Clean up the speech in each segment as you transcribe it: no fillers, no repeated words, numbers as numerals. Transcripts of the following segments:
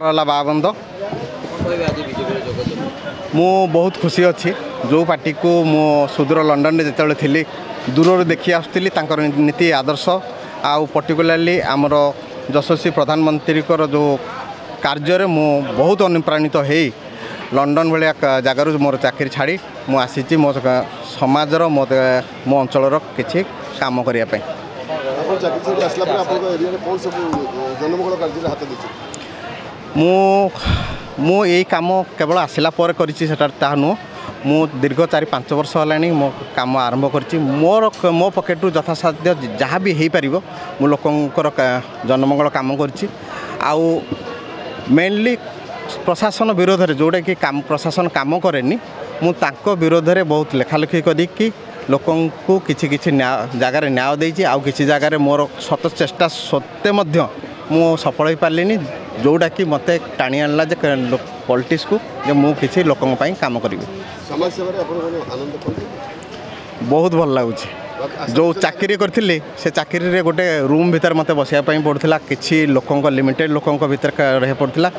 बाबंद मु बहुत खुशी अच्छी जो पार्टी को मो सुदूर लंडन में जिते थी दूर देखी आसुली नीति आदर्श आउ पर्टिकुलाली आमर यशस्वी प्रधानमंत्री जो कार्य मु बहुत अनुप्राणित हो लंडन भाया जगार मोर चाकरी छाड़ी मु आसी मो समाजर मो अंचल किसी काम करने मु यही काम केवल आसला कर नुह मु दीर्घ 4-5 वर्ष है मो काम आरंभ कर मो पकेट यथासाध्य जहाँ भी हो पार मु लोकंर जनमंगल काम कर मेनली प्रशासन विरोध में जोटा कि प्रशासन काम कैनि मुझे विरोध में बहुत लेखालेखी करी लोकों को किसी किसी जगार न्याय देती आउ किसी जगार मोर शत चेष्टा सत्वे मु सफल हो पार्ली जोटा कि मत टाणी आणला पॉलिटिक्स को जे मु किसी लोकों काम करी बहुत भल लगुच जो चाकरी करी से चाकरी गोटे रूम भितर मत बसापी पड़ूला किसी लोकों लिमिटेड लोकों भीतर रह पड़ूला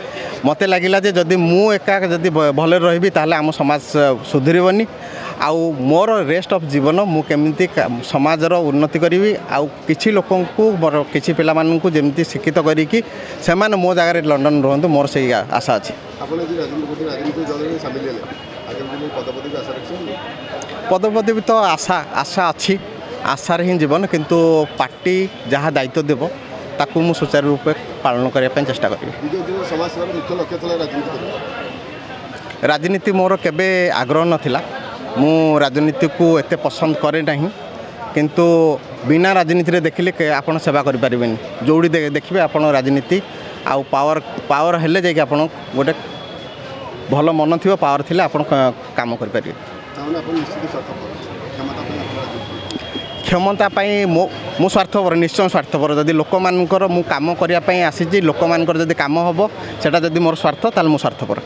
मत लगिला जदि मु एका जदि भले रही ताले आम समाज सुधरबनी आउ मोर रेस्ट ऑफ जीवन मु केमिति समाजर उन्नति करी आउ किसी लोकों को मोर किसी पिला मानू जमी शिक्षित करी से मो जगह लंडन रुहतु मोर से आशा अच्छी पदपदवी तो आशा आशा अच्छी आशार ही जीवन किंतु पार्टी जहाँ दायित्व देव ताकू मु सुचारू रूपे पालन करने चेष्टा करी राजनीति मोर केबे आग्रह नथिला मु राजनीति को एते पसंद करे नहीं किंतु बिना राजनीति देखिले आपन सेवा करि परिबेनी जोड़ी देखिबे आपन राजनीति आउ पावर हेले जाके आपन गोटे भल मन थी पावर थिले आपन काम करि परिबे क्षमता मो स्वार्थपर निश्चय स्वार्थपर जदि लोक मानकर मु काम करने आसी लोक मानकर जदि काम हम सेटा जदि मोर स्वार्थ ताल मो स्वार्थपर।